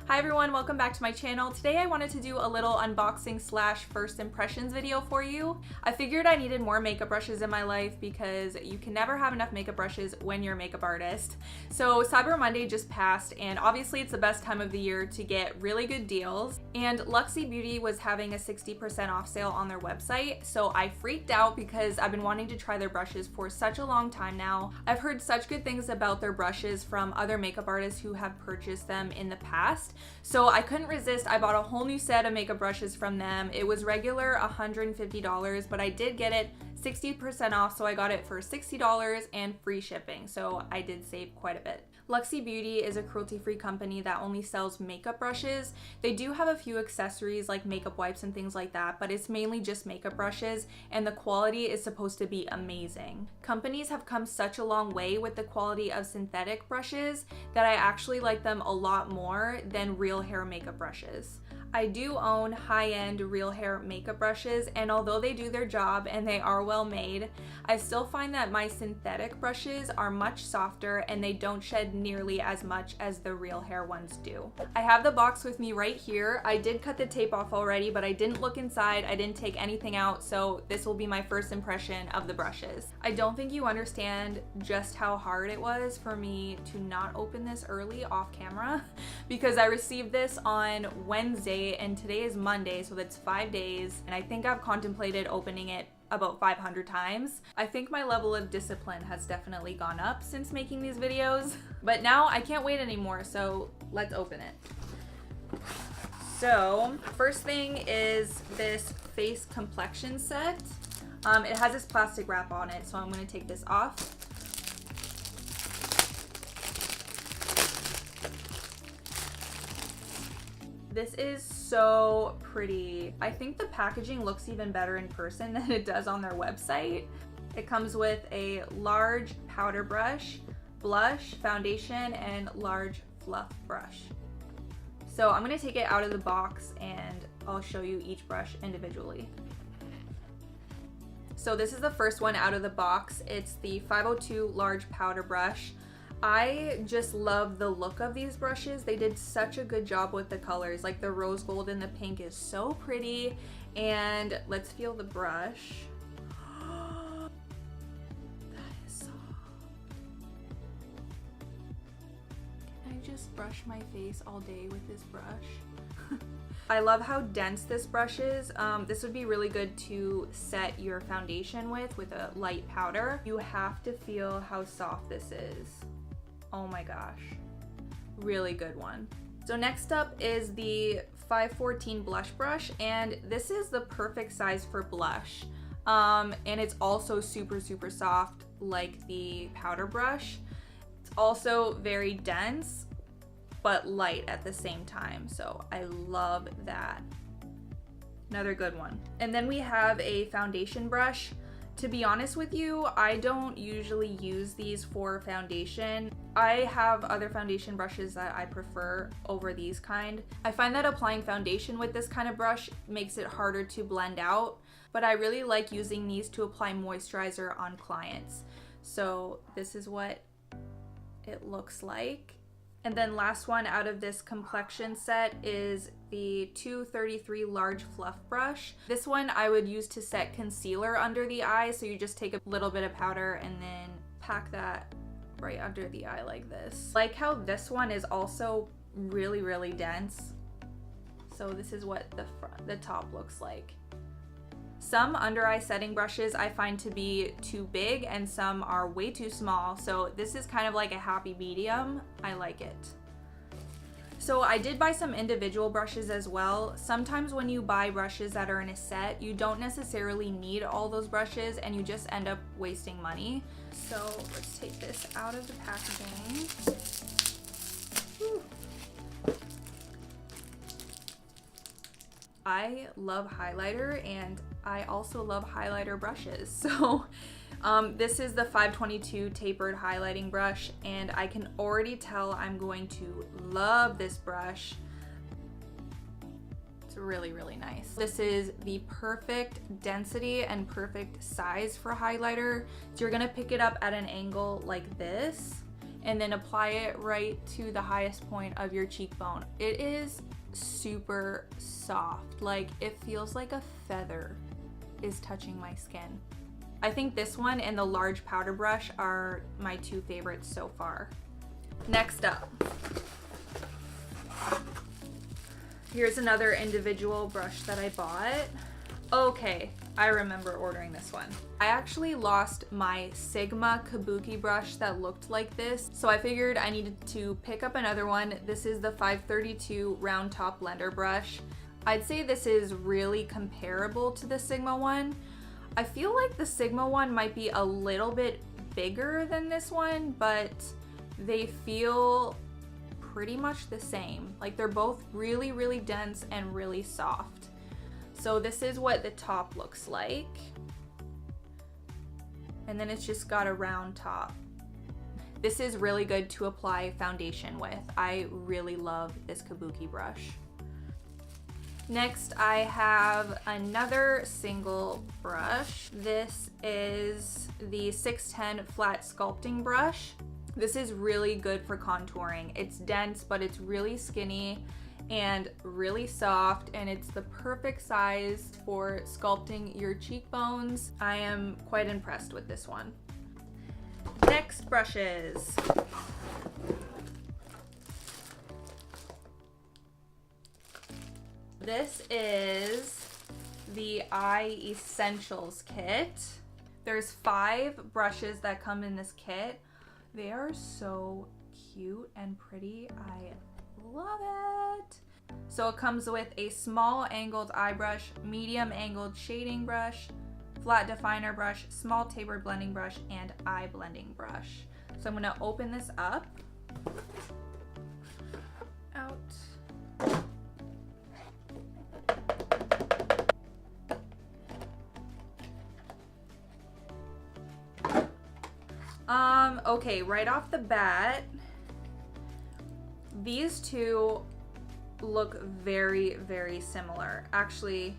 Hi everyone, welcome back to my channel. Today I wanted to do a little unboxing slash first impressions video for you. I figured I needed more makeup brushes in my life because you can never have enough makeup brushes when you're a makeup artist. So Cyber Monday just passed and obviously it's the best time of the year to get really good deals. And Luxie Beauty was having a 60% off sale on their website. So I freaked out because I've been wanting to try their brushes for such a long time now. I've heard such good things about their brushes from other makeup artists who have purchased them in the past. So I couldn't resist. I bought a whole new set of makeup brushes from them. It was regular $150, but I did get it 60% off, so I got it for $60 and free shipping, so I did save quite a bit. Luxie Beauty is a cruelty-free company that only sells makeup brushes. They do have a few accessories like makeup wipes and things like that, but it's mainly just makeup brushes, and the quality is supposed to be amazing. Companies have come such a long way with the quality of synthetic brushes that I actually like them a lot more than real hair makeup brushes. I do own high-end real hair makeup brushes, and although they do their job and they are well made, I still find that my synthetic brushes are much softer and they don't shed nearly as much as the real hair ones do. I have the box with me right here. I did cut the tape off already, but I didn't look inside. I didn't take anything out, so this will be my first impression of the brushes. I don't think you understand just how hard it was for me to not open this early off camera because I received this on Wednesday and today is Monday, so that's 5 days, and I think I've contemplated opening it about 500 times. I think my level of discipline has definitely gone up since making these videos, but now I can't wait anymore, so let's open it. So first thing is this face complexion set. It has this plastic wrap on it, so I'm going to take this off. This is so pretty. I think the packaging looks even better in person than it does on their website. It comes with a large powder brush, blush, foundation, and large fluff brush. So I'm gonna take it out of the box and I'll show you each brush individually. So this is the first one out of the box. It's the 502 large powder brush. I just love the look of these brushes. They did such a good job with the colors. Like the rose gold and the pink is so pretty. And let's feel the brush. That is soft. Can I just brush my face all day with this brush? I love how dense this brush is. This would be really good to set your foundation with a light powder. You have to feel how soft this is. Oh my gosh, really good one. So next up is the 514 blush brush, and this is the perfect size for blush. And it's also super soft like the powder brush. It's also very dense, but light at the same time. So I love that. Another good one. And then we have a foundation brush. To be honest with you, I don't usually use these for foundation. I have other foundation brushes that I prefer over these kind. I find that applying foundation with this kind of brush makes it harder to blend out, but I really like using these to apply moisturizer on clients. So this is what it looks like. And then last one out of this complexion set is the 233 large fluff brush. This one I would use to set concealer under the eye. So you just take a little bit of powder and then pack that right under the eye like this. Like how this one is also really dense. So this is what the top looks like. Some under eye setting brushes I find to be too big and some are way too small. So this is kind of like a happy medium. I like it. So I did buy some individual brushes as well. Sometimes when you buy brushes that are in a set, you don't necessarily need all those brushes and you just end up wasting money. So let's take this out of the packaging. Whew. I love highlighter and I also love highlighter brushes. So this is the 522 tapered highlighting brush and I can already tell I'm going to love this brush. It's really nice. This is the perfect density and perfect size for highlighter. So you're gonna pick it up at an angle like this and then apply it right to the highest point of your cheekbone. It is super soft, like it feels like a feather is touching my skin. I think this one and the large powder brush are my two favorites so far. Next up, here's another individual brush that I bought. Okay, I remember ordering this one. I actually lost my Sigma kabuki brush that looked like this, so I figured I needed to pick up another one. This is the 532 round top blender brush. I'd say this is really comparable to the Sigma one. I feel like the Sigma one might be a little bit bigger than this one, but they feel pretty much the same. Like they're both really, really dense and really soft. So this is what the top looks like. And then it's just got a round top. This is really good to apply foundation with. I really love this kabuki brush. Next, I have another single brush. This is the 610 flat sculpting brush. This is really good for contouring. It's dense, but it's really skinny and really soft, and it's the perfect size for sculpting your cheekbones. I am quite impressed with this one. Next, brushes. This is the Eye Essentials kit. There's 5 brushes that come in this kit. They are so cute and pretty. I love it. So it comes with a small angled eye brush, medium angled shading brush, flat definer brush, small tapered blending brush, and eye blending brush. So I'm gonna open this up. Out. Okay, right off the bat, these two look very, very similar. Actually,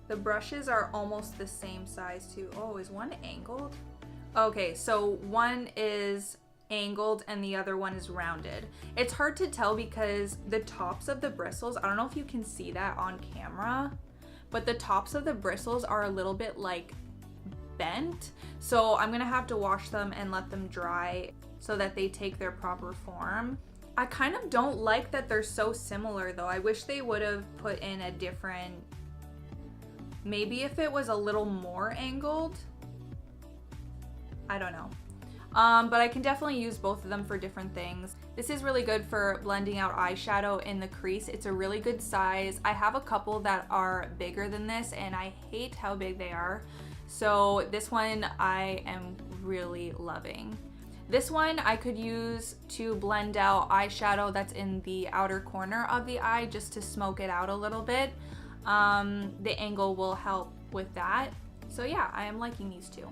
the brushes are almost the same size too. Oh, is one angled? Okay, so one is angled and the other one is rounded. It's hard to tell because the tops of the bristles, I don't know if you can see that on camera, but the tops of the bristles are a little bit like bent. So I'm gonna have to wash them and let them dry so that they take their proper form. I kind of don't like that they're so similar though. I wish they would have put in a different, maybe if it was a little more angled. I don't know. But I can definitely use both of them for different things. This is really good for blending out eyeshadow in the crease. It's a really good size. I have a couple that are bigger than this and I hate how big they are. So this one I am really loving. This one I could use to blend out eyeshadow that's in the outer corner of the eye just to smoke it out a little bit. The angle will help with that. So yeah, I am liking these two.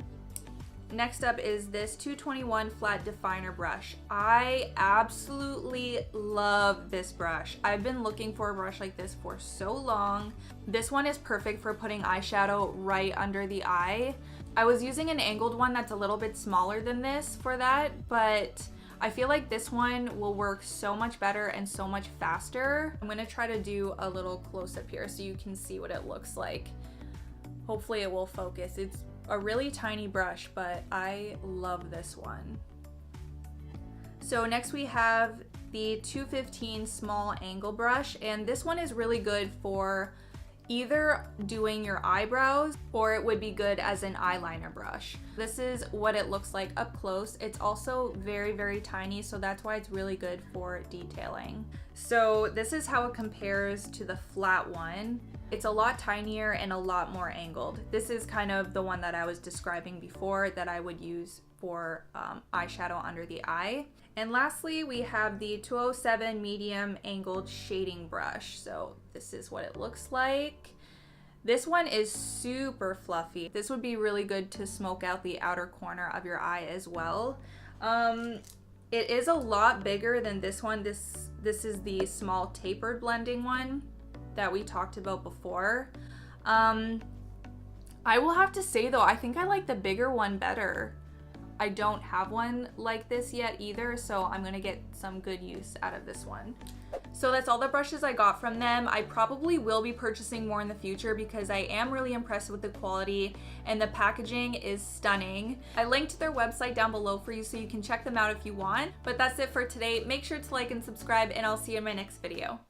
Next up is this 221 flat definer brush. I absolutely love this brush. I've been looking for a brush like this for so long. This one is perfect for putting eyeshadow right under the eye. I was using an angled one that's a little bit smaller than this for that, but I feel like this one will work so much better and so much faster. I'm gonna try to do a little close-up here so you can see what it looks like. Hopefully it will focus. It's a really tiny brush, but I love this one. So next we have the 215 small angle brush, and this one is really good for either doing your eyebrows or it would be good as an eyeliner brush. This is what it looks like up close. It's also very, very tiny, so that's why it's really good for detailing. So this is how it compares to the flat one. It's a lot tinier and a lot more angled. This is kind of the one that I was describing before that I would use for eyeshadow under the eye. And lastly, we have the 207 medium angled shading brush. So this is what it looks like. This one is super fluffy. This would be really good to smoke out the outer corner of your eye as well. It is a lot bigger than this one. This is the small tapered blending one that we talked about before. I will have to say though, I think I like the bigger one better. I don't have one like this yet either, so I'm gonna get some good use out of this one. So that's all the brushes I got from them. I probably will be purchasing more in the future because I am really impressed with the quality and the packaging is stunning. I linked their website down below for you so you can check them out if you want. But that's it for today. Make sure to like and subscribe, and I'll see you in my next video.